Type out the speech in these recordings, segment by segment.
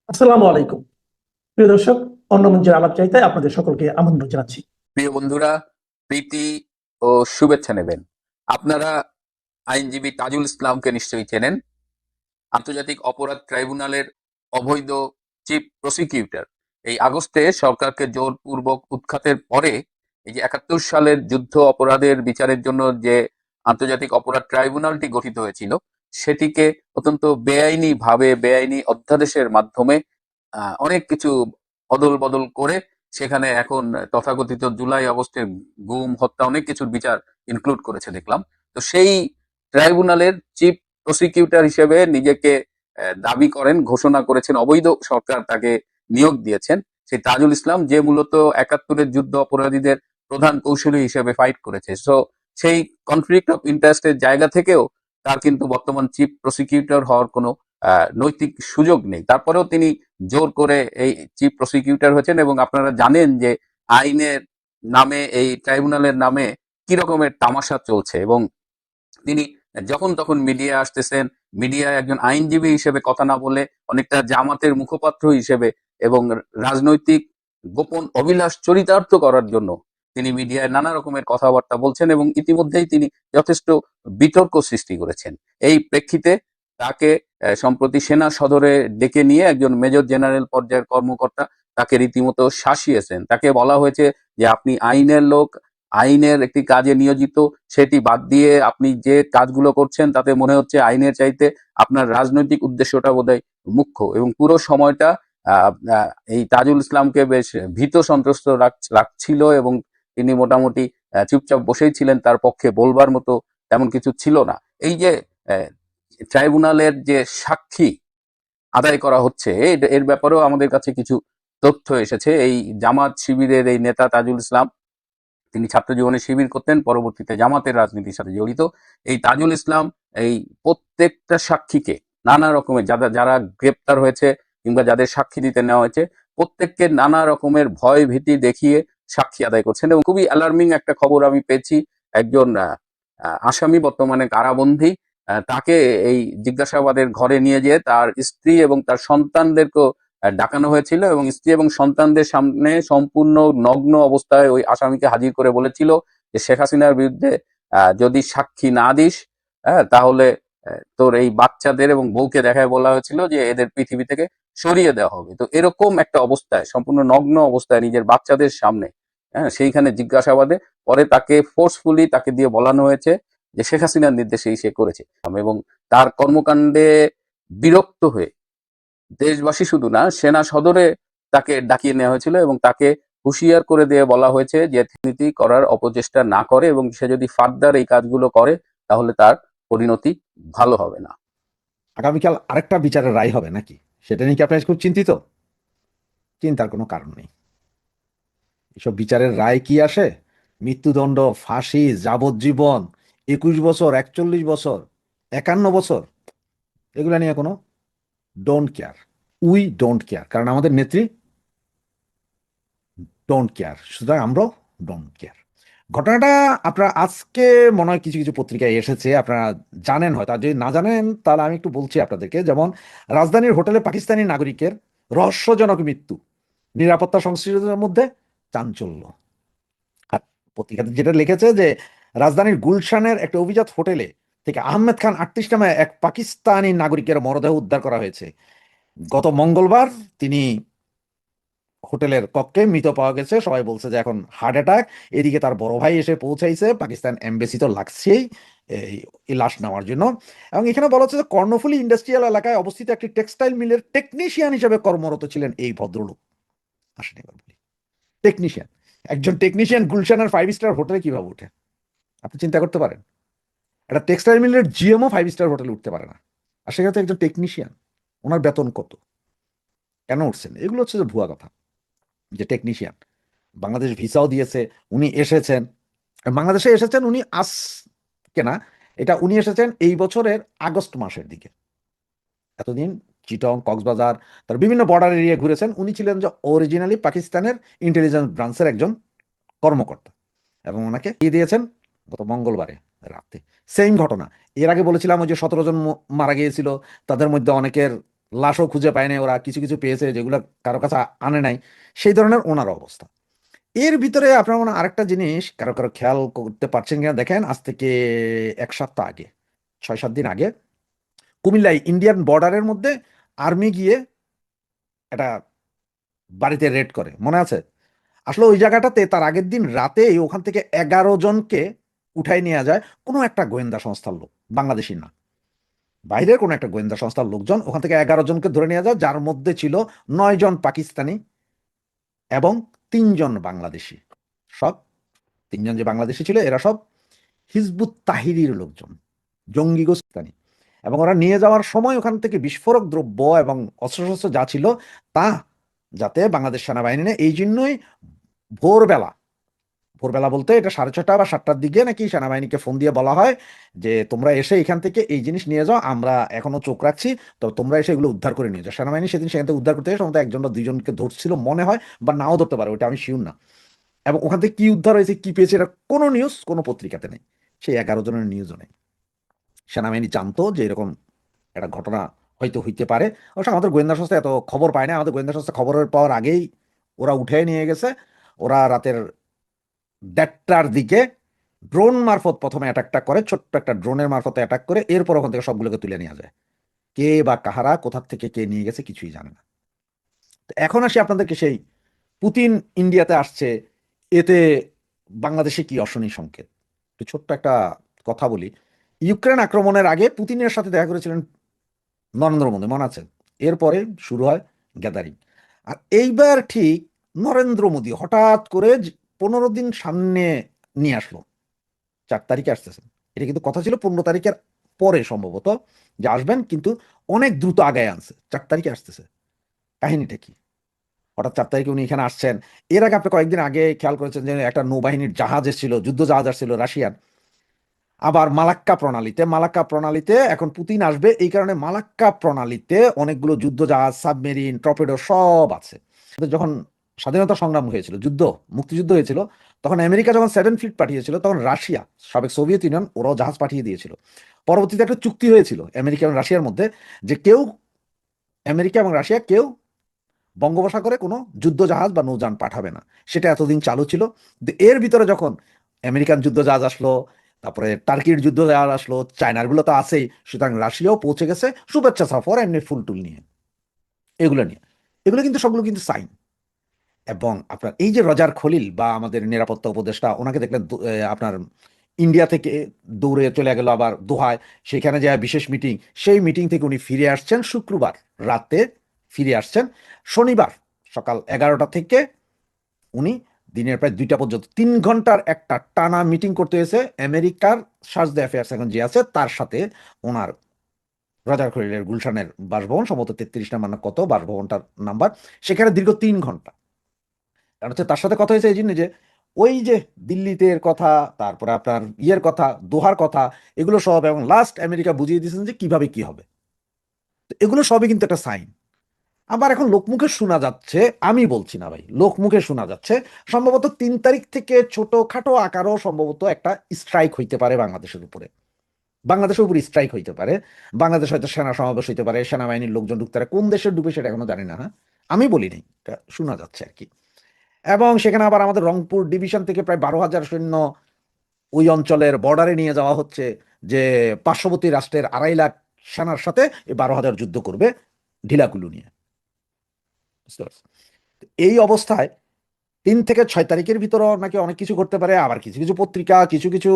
আসসালামু আলাইকুম। প্রিয় দর্শক, অন্য মঞ্চের আলাপ চাইতে আপনাদের সকলকে আমন্ত্রণ জানাচ্ছি। প্রিয় বন্ধুরা, প্রীতি ও শুভেচ্ছা নেবেন। আপনারা আইনজীবী তাজুল ইসলামকে নিশ্চয়ই চেনেন। আন্তর্জাতিক অপরাধ ট্রাইব্যুনালের অবৈধ চিফ প্রসিকিউটর। এই আগস্টে সরকারকে জোরপূর্বক উৎখাতের পরে এই যে ৭১ সালের যুদ্ধ অপরাধের বিচারের জন্য যে আন্তর্জাতিক অপরাধ ট্রাইব্যুনালটি গঠিত হয়েছিল, সেটিকে অত্যন্ত বেআইনি ভাবে বেআইনি অধ্যাদেশের মাধ্যমে অনেক কিছু অদল বদল করে সেখানে এখন তথাকথিত জুলাই আগস্টের গুম হত্যা অনেক কিছুর বিচার ইনক্লুড করেছে দেখলাম। তো সেই ট্রাইব্যুনালের চিফ প্রসিকিউটর হিসেবে নিজেকে দাবি করেন, ঘোষণা করেছেন, অবৈধ সরকার তাকে নিয়োগ দিয়েছেন সেই তাজুল ইসলাম, যে মূলত ৭১-এর যুদ্ধ অপরাধীদের প্রধান কৌশলী হিসেবে ফাইট করেছে। সো সেই কনফ্লিক্ট অফ ইন্টারেস্টের জায়গা থেকেও তার কিন্তু বর্তমান চিফ প্রসিকিউটর হওয়ার কোনো নৈতিক সুযোগ নেই। তারপরেও তিনি জোর করে এই চিফ প্রসিকিউটর হয়েছেন এবং আপনারা জানেন যে আইনের নামে এই ট্রাইব্যুনালের নামে কি রকমের তামাশা চলছে এবং তিনি যখন তখন মিডিয়া আসতেছেন, মিডিয়ায় একজন আইনজীবী হিসেবে কথা না বলে অনেকটা জামাতের মুখপাত্র হিসেবে এবং রাজনৈতিক গোপন অভিলাষ চরিতার্থ করার জন্য তিনি মিডিয়ায় নানা রকমের কথাবার্তা বলছেন এবং ইতিমধ্যেই তিনি যথেষ্ট বিতর্ক সৃষ্টি করেছেন। এই প্রেক্ষিতে তাকে সম্প্রতি সেনা সদরে ডেকে নিয়ে একজন মেজর জেনারেল পর্যায়ের কর্মকর্তা তাকে রীতিমতো শাসিয়েছেন। তাকে বলা হয়েছে যে আপনি আইনের লোক, আইনের একটি কাজে নিয়োজিত, সেটি বাদ দিয়ে আপনি যে কাজগুলো করছেন তাতে মনে হচ্ছে আইনের চাইতে আপনার রাজনৈতিক উদ্দেশ্যটা বোধহয় মুখ্য। এবং পুরো সময়টা আহ, আহ, এই তাজুল ইসলামকে বেশ ভীত সন্ত্রস্ত রাখছিল এবং তিনি মোটামুটি চুপচাপ বসেই ছিলেন, তার পক্ষে বলবার মতো তেমন কিছু ছিল না। এই যে আহ, ট্রাইব্যুনালের যে সাক্ষী আদায় করা হচ্ছে, এর ব্যাপারেও আমাদের কাছে কিছু তথ্য এসেছে। এই জামাত শিবিরের এই নেতা তাজুল ইসলাম, তিনি ছাত্র জীবনে শিবির করতেন, পরবর্তীতে জামাতের রাজনীতির সাথে জড়িত। এই তাজুল ইসলাম এই প্রত্যেকটা সাক্ষীকে নানা রকমের, যারা যারা গ্রেপ্তার হয়েছে কিংবা যাদের সাক্ষী দিতে নেওয়া হয়েছে, প্রত্যেককে নানা রকমের ভয় ভীতি দেখিয়ে সাক্ষী আদায় করছেন। এবং খুবই অ্যালার্মিং একটা খবর আমি পেয়েছি। একজন আসামি বর্তমানে কারাবন্দী, তাকে এই জিজ্ঞাসাবাদের ঘরে নিয়ে যেয়ে তার স্ত্রী এবং তার সন্তানদেরকেও ডাকানো হয়েছিল এবং স্ত্রী এবং সন্তানদের সামনে সম্পূর্ণ নগ্ন অবস্থায় ওই আসামিকে হাজির করে বলেছিল যে শেখ হাসিনার বিরুদ্ধে যদি সাক্ষী না দিস, তাহলে তোর এই বাচ্চাদের এবং বউকে দেখায় বলা হয়েছিল যে এদের পৃথিবী থেকে সরিয়ে দেওয়া হবে। তো এরকম একটা অবস্থায়, সম্পূর্ণ নগ্ন অবস্থায় নিজের বাচ্চাদের সামনে, সেইখানে জিজ্ঞাসাবাদে পরে তাকে ফোর্সফুলি তাকে দিয়ে বলানো হয়েছে যে শেখ হাসিনার নির্দেশেই সে করেছে। এবং তার কর্মকাণ্ডে বিরক্ত হয়ে দেশবাসী শুধু না, সেনা সদরে তাকে ডাকিয়ে নেওয়া হয়েছিল এবং তাকে হুঁশিয়ার করে দিয়ে বলা হয়েছে যে দুর্নীতি করার অপচেষ্টা না করে এবং সে যদি ফার্দার এই কাজগুলো করে তাহলে তার পরিণতি ভালো হবে না। আগামীকাল আরেকটা বিচারের রায় হবে নাকি, সেটা নিয়ে কি আপনার খুব চিন্তিত? চিন্তার কোনো কারণ নেই। এসব বিচারের রায় কি আসে? মৃত্যুদণ্ড, ফাঁসি, যাবজ্জীবন, 21 বছর, 41 বছর, 51 বছর, এগুলা নিয়ে কোনো don't care. We don't care, কারণ আমাদের নেত্রী ডোন্ট কেয়ার, সুতরাং আমরাও ডোন্ট কেয়ার। ঘটনাটা আপনারা আজকে মনে হয় কিছু কিছু পত্রিকায় এসেছে, আপনারা জানেন হয়তো, আর যদি না জানেন তাহলে আমি একটু বলছি আপনাদেরকে। যেমন রাজধানীর হোটেলে পাকিস্তানি নাগরিকের রহস্যজনক মৃত্যু, নিরাপত্তা সংশ্লিষ্টদের মধ্যে চাঞ্চল্য। আর পত্রিকাতে যেটা লিখেছে যে রাজধানীর গুলশানের একটা অভিজাত হোটেলে থেকে আহমেদ খান ৩৮ নামে এক পাকিস্তানি নাগরিকের মরদেহ উদ্ধার করা হয়েছে। গত মঙ্গলবার তিনি হোটেলের কক্ষে মৃত পাওয়া গেছে। সবাই বলছে যে এখন হার্ট অ্যাটাক। এদিকে তার বড় ভাই এসে পৌঁছাইছে, পাকিস্তান এমবেসি তো লাগছেই এই লাশ নেওয়ার জন্য। এবং এখানে বলা হচ্ছে যে কর্ণফুলী ইন্ডাস্ট্রিয়াল এলাকায় অবস্থিত একটি টেক্সটাইল মিলের টেকনিশিয়ান হিসেবে কর্মরত ছিলেন এই ভদ্রলোক। আসেন এবার বলি, টেকনিশিয়ান, একজন টেকনিশিয়ান গুলশানের 5 স্টার হোটেলে কিভাবে উঠে? আপনি চিন্তা করতে পারেন? একটা টেক্সটাইল মিলের জিএমও 5 স্টার হোটেলে উঠতে পারে না, আর সেখানে তো একজন টেকনিশিয়ান। ওনার বেতন কত? কেন উঠছেন? এগুলো হচ্ছে যে ভুয়া কথা। যে টেকনিশিয়ান, বাংলাদেশ ভিসাও দিয়েছে, উনি এসেছেন, বাংলাদেশে এসেছেন উনি কেনা, এটা উনি এসেছেন এই বছরের আগস্ট মাসের দিকে। এতদিন চিটং, কক্সবাজার, তার বিভিন্ন বর্ডার এরিয়া ঘুরেছেন। উনি ছিলেন যে অরিজিনালি পাকিস্তানের ইন্টেলিজেন্স ব্রাঞ্চের একজন কর্মকর্তা, এবং ওনাকে দিয়ে দিয়েছেন গত মঙ্গলবারে রাতে। সেম ঘটনা। এর আগে বলেছিলাম ওই যে 17 জন মারা গিয়েছিল, তাদের মধ্যে অনেকের লাশও খুঁজে পায় নাই, ওরা কিছু কিছু পেয়েছে যেগুলো কারো কাছে আনে নাই, সেই ধরনের ওনার অবস্থা। এর ভিতরে আপনার মনে হয় আরেকটা জিনিস কারো কারো খেয়াল করতে পারছেন কিনা দেখেন, আজ থেকে 1 সপ্তাহ আগে, 6-7 দিন আগে কুমিল্লায় ইন্ডিয়ান বর্ডারের মধ্যে আর্মি গিয়ে একটা বাড়িতে রেড করে, মনে আছে? আসলে ওই জায়গাটাতে তার আগের দিন রাতেই ওখান থেকে 11 জনকে উঠাই নিয়ে যায় কোনো একটা গোয়েন্দা সংস্থার লোক, বাংলাদেশি না, বাইরের কোনো একটা গোয়েন্দা সংস্থার লোকজন ওখান থেকে 11 জনকে ধরে নিয়ে যায়, যার মধ্যে ছিল 9 জন পাকিস্তানি এবং 3 জন বাংলাদেশি। সব 3 জন যে বাংলাদেশি ছিল এরা সব হিজবুত তাহিরির লোকজন, জঙ্গি গোস্তানি। এবং ওরা নিয়ে যাওয়ার সময় ওখান থেকে বিস্ফোরক দ্রব্য এবং অস্ত্রশস্ত্র যা ছিল তা যাতে বাংলাদেশ সেনাবাহিনী নেয়, এই জন্যই ভোরবেলা, ভোরবেলা বলতে এটা 6:30 বা 7টার দিকে নাকি সেনাবাহিনীকে ফোন দিয়ে বলা হয় যে তোমরা এসে এখান থেকে এই জিনিস নিয়ে যাও, আমরা এখনো চোখ রাখছি, তো তোমরা এসে এগুলো উদ্ধার করে নিয়ে যাও। সেনাবাহিনী সেদিন সেখান থেকে উদ্ধার করতে গিয়ে সম্ভবত 1 জন বা 2 জনকে ধরছিল মনে হয়, বা নাও ধরতে পারে, ওটা আমি শিওর না। এবং ওখান থেকে কি উদ্ধার হয়েছে কি পেয়েছে এটা কোনো নিউজ কোনো পত্রিকাতে নেই, সেই 11 জনের নিউজও নেই। সেনাবাহিনী জানতো যে এরকম একটা ঘটনা হয়তো হইতে পারে, অবশ্য আমাদের গোয়েন্দা সংস্থা এত খবর পায় না, আমাদের গোয়েন্দা সংস্থা খবরের পাওয়ার আগেই ওরা উঠে নিয়ে গেছে। ওরা রাতের 1:30টার দিকে ড্রোন মারফত প্রথমে অ্যাটাকটা করে, ছোট্ট একটা ড্রোনের মারফতে অ্যাটাক করে, এরপর ওখান থেকে সবগুলোকে তুলে নিয়ে যায়। কে বা কাহারা কোথা থেকে কে নিয়ে গেছে কিছুই জানে না। তো এখন আসি আপনাদেরকে সেই পুতিন ইন্ডিয়াতে আসছে, এতে বাংলাদেশে কি অশনি সংকেত। একটু ছোট্ট একটা কথা বলি, ইউক্রেন আক্রমণের আগে পুতিনের সাথে দেখা করেছিলেন নরেন্দ্র মোদী, মনে আছে? এরপরে শুরু হয় গ্যাদারিং। আর এইবার ঠিক নরেন্দ্র মোদী হঠাৎ করে 15 দিন সামনে নিয়ে আসলো, 4 তারিখে আসতেছেন। এটা কিন্তু কথা ছিল 15 তারিখের পরে সম্ভবত যে আসবেন, কিন্তু অনেক দ্রুত আগায় আনছে, 4 তারিখে আসতেছে। কাহিনীটা কি? হঠাৎ 4 তারিখে উনি এখানে আসছেন। এর আগে আপনি কয়েকদিন আগে খেয়াল করেছেন যে একটা নৌবাহিনীর জাহাজ এসেছিল, যুদ্ধ জাহাজ আসছিল রাশিয়ান, আবার মালাক্কা প্রণালীতে এখন পুতিন আসবে, এই কারণে মালাক্কা প্রণালীতে অনেকগুলো যুদ্ধ জাহাজ, সাবমেরিন, টর্পেডো সব আছে। যখন স্বাধীনতা সংগ্রাম হয়েছিল, মুক্তিযুদ্ধ হয়েছিল, তখন আমেরিকা যখন 7 ফ্লিট পাঠিয়েছিল, তখন রাশিয়া, সাবেক সোভিয়েত ইউনিয়ন, ওরাও জাহাজ পাঠিয়ে দিয়েছিল। পরবর্তীতে একটা চুক্তি হয়েছিল আমেরিকা এবং রাশিয়ার মধ্যে যে আমেরিকা এবং রাশিয়া কেউ বঙ্গোপসাগরে কোনো যুদ্ধ জাহাজ বা নৌযান পাঠাবে না। সেটা এতদিন চালু ছিল। এর ভিতরে যখন আমেরিকান যুদ্ধ জাহাজ আসলো, তারপরে টার্কির যুদ্ধ জাহাজ আসলো, চায়নার গুলো তো আছেই, সুতরাং রাশিয়াও পৌঁছে গেছে শুভেচ্ছা সফর এমনি ফুল টুল নিয়ে, এগুলো নিয়ে। এগুলো কিন্তু সবগুলো কিন্তু সাইন। এবং আপনার এই যে রজার খলিল বা আমাদের নিরাপত্তা উপদেষ্টা, ওনাকে দেখলেন আপনার ইন্ডিয়া থেকে দৌড়ে চলে গেল আবার দোহায়, সেখানে যে বিশেষ মিটিং, সেই মিটিং থেকে উনি ফিরে আসছেন শুক্রবার রাতে, ফিরে আসছেন শনিবার সকাল 11টা থেকে উনি দিনের প্রায় 2টা পর্যন্ত 3 ঘন্টার একটা টানা মিটিং করতে হয়েছে আমেরিকার সার্চ দ্য অ্যাফেয়ার্স এখন যে আছে তার সাথে। ওনার রজার খলিলের গুলশানের বাসভবন, সম্ভবত 33 নাম্বার না কত বাসভবনটার নাম্বার, সেখানে দীর্ঘ 3 ঘন্টা। কারণ হচ্ছে তার সাথে কথা হয়েছে এই জন্য যে ওই যে দিল্লিতে এর কথা, তারপরে আপনার ইয়ের কথা, দোহার কথা, এগুলো সব, এবং লাস্ট আমেরিকা বুঝিয়ে দিয়েছেন যে কিভাবে কি হবে। তো এগুলো সবই কিন্তু একটা সাইন। আবার এখন লোকমুখে শোনা যাচ্ছে, আমি বলছি না ভাই, লোকমুখে শোনা যাচ্ছে সম্ভবত 3 তারিখ থেকে ছোটখাটো আকারও সম্ভবত একটা স্ট্রাইক হইতে পারে বাংলাদেশের উপরে, বাংলাদেশের উপর স্ট্রাইক হইতে পারে। বাংলাদেশ হয়তো সেনা সমাবেশ হইতে পারে, সেনাবাহিনীর লোকজন ঢুকতে পারে, কোন দেশের ডুবে সেটা এখনো জানি না, হ্যাঁ আমি বলি নাই, এটা শোনা যাচ্ছে আর কি। এবং সেখানে আবার আমাদের রংপুর ডিভিশন থেকে প্রায় 12,000 সৈন্য ওই অঞ্চলের বর্ডারে নিয়ে যাওয়া হচ্ছে, যে পার্শ্ববর্তী রাষ্ট্রের 2.5 লাখ সেনার সাথে এই 12,000 যুদ্ধ করবে ঢিলাকুলু নিয়ে, বুঝতে পারছেন? তো এই অবস্থায় 3 থেকে 6 তারিখের ভিতরে নাকি অনেক কিছু করতে পারে। আবার কিছু কিছু পত্রিকা, কিছু কিছু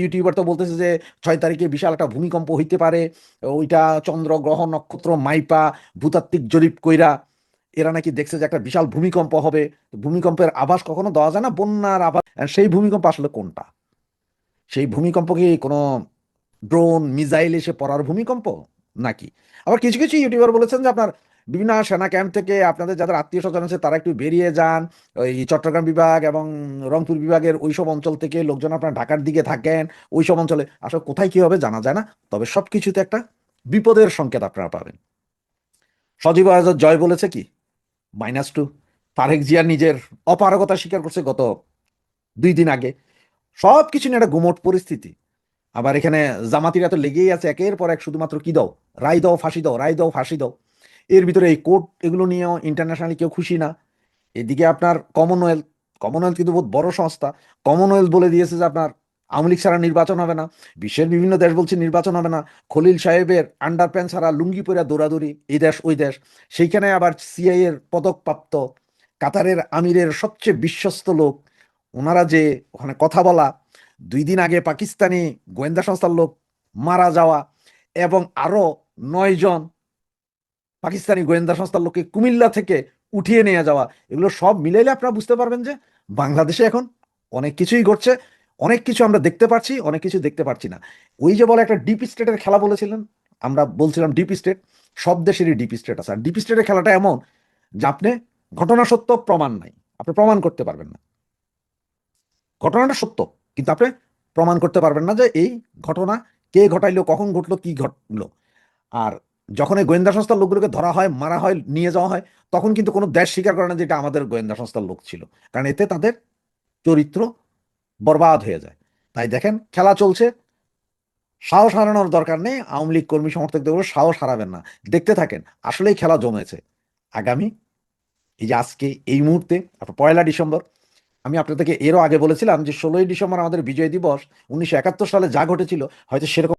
ইউটিউবার তো বলতেছে যে 6 তারিখে বিশাল একটা ভূমিকম্প হইতে পারে, ওইটা চন্দ্র গ্রহ নক্ষত্র মাইপা ভূতাত্ত্বিক জরিপ কইরা এরা নাকি দেখছে যে একটা বিশাল ভূমিকম্প হবে। ভূমিকম্পের আভাস কখনো দেওয়া যায় না, বন্যার আভাস। আর সেই ভূমিকম্প আসলে কোনটা? সেই ভূমিকম্প কি কোনো ড্রোন মিসাইল এসে পড়ার ভূমিকম্প নাকি? আবার কিছু কিছু ইউটিউবার বলেছেন যে আপনার বিভিন্ন সেনা ক্যাম্প থেকে আপনাদের যাদের আত্মীয় স্বজন আছে তারা একটু বেরিয়ে যান, ওই চট্টগ্রাম বিভাগ এবং রংপুর বিভাগের ওইসব অঞ্চল থেকে লোকজন আপনার ঢাকার দিকে থাকেন, ওইসব অঞ্চলে আসলে কোথায় কি হবে জানা যায় না, তবে সবকিছুতে একটা বিপদের সংকেত আপনারা পাবেন। সজীব আয়োজক জয় বলেছে কি -2। তারেক জিয়া নিজের অপারগতা স্বীকার করছে গত 2 দিন আগে। সবকিছু নিয়ে একটা গুমট পরিস্থিতি। আবার এখানে জামাতিরা তো লেগেই আছে একের পর এক, শুধুমাত্র কি দাও, রায় দাও, ফাঁসি দাও, রায় দাও, ফাঁসি দাও। এর ভিতরে এই কোর্ট এগুলো নিয়েও ইন্টারন্যাশনালি কেউ খুশি না। এদিকে আপনার কমনওয়েলথ, কমনওয়েলথ কিন্তু বহুত বড় সংস্থা। কমনওয়েলথ বলে দিয়েছে যে আপনার আওয়ামী লীগ ছাড়া নির্বাচন হবে না। বিশ্বের বিভিন্ন দেশ বলছে নির্বাচন হবে না। খলিল সাহেবের আন্ডার প্যান্ট ছাড়া লুঙ্গি পরে দৌড়াদৌড়ি এই দেশ ওই দেশ। সেইখানে আবার সিআইএ এর পদকপ্রাপ্ত কাতারের আমিরের সবচেয়ে বিশ্বস্ত লোক, ওনারা যে ওখানে কথা বলা, 2 দিন আগে পাকিস্তানি গোয়েন্দা সংস্থার লোক মারা যাওয়া এবং আরো 9 জন পাকিস্তানি গোয়েন্দা সংস্থার লোককে কুমিল্লা থেকে উঠিয়ে নিয়ে যাওয়া, এগুলো সব মিলাইলে আপনারা বুঝতে পারবেন যে বাংলাদেশে এখন অনেক কিছুই ঘটছে। অনেক কিছু আমরা দেখতে পাচ্ছি, অনেক কিছু দেখতে পাচ্ছি না। ওই যে বলে একটা ডিপ স্টেটের খেলা বলেছিলেন, আমরা বলছিলাম ডিপ স্টেট, সব দেশেরই ডিপ স্টেট আছে। আর ডিপ স্টেটের খেলাটা এমন যে আপনি ঘটনা সত্য, প্রমাণ নাই, আপনি প্রমাণ করতে পারবেন না। ঘটনাটা সত্য, কিন্তু আপনি প্রমাণ করতে পারবেন না যে এই ঘটনা কে ঘটাইলো, কখন ঘটলো, কি ঘটলো। আর যখন এই গোয়েন্দা সংস্থার লোকগুলোকে ধরা হয়, মারা হয়, নিয়ে যাওয়া হয়, তখন কিন্তু কোনো দেশ স্বীকার করে না যে এটা আমাদের গোয়েন্দা সংস্থার লোক ছিল, কারণ এতে তাদের চরিত্র বরবাদ হয়ে যায়। তাই দেখেন খেলা চলছে, সাহস হারানোর দরকার নেই। আওয়ামী লীগ কর্মী সমর্থকদের বলে সাহস হারাবেন না, দেখতে থাকেন। আসলেই খেলা জমেছে। আগামী এই যে আজকে এই মুহূর্তে আপনার 1লা ডিসেম্বর, আমি আপনাদেরকে এরও আগে বলেছিলাম যে 16ই ডিসেম্বর আমাদের বিজয় দিবস, 1971 সালে যা ঘটেছিল হয়তো সেরকম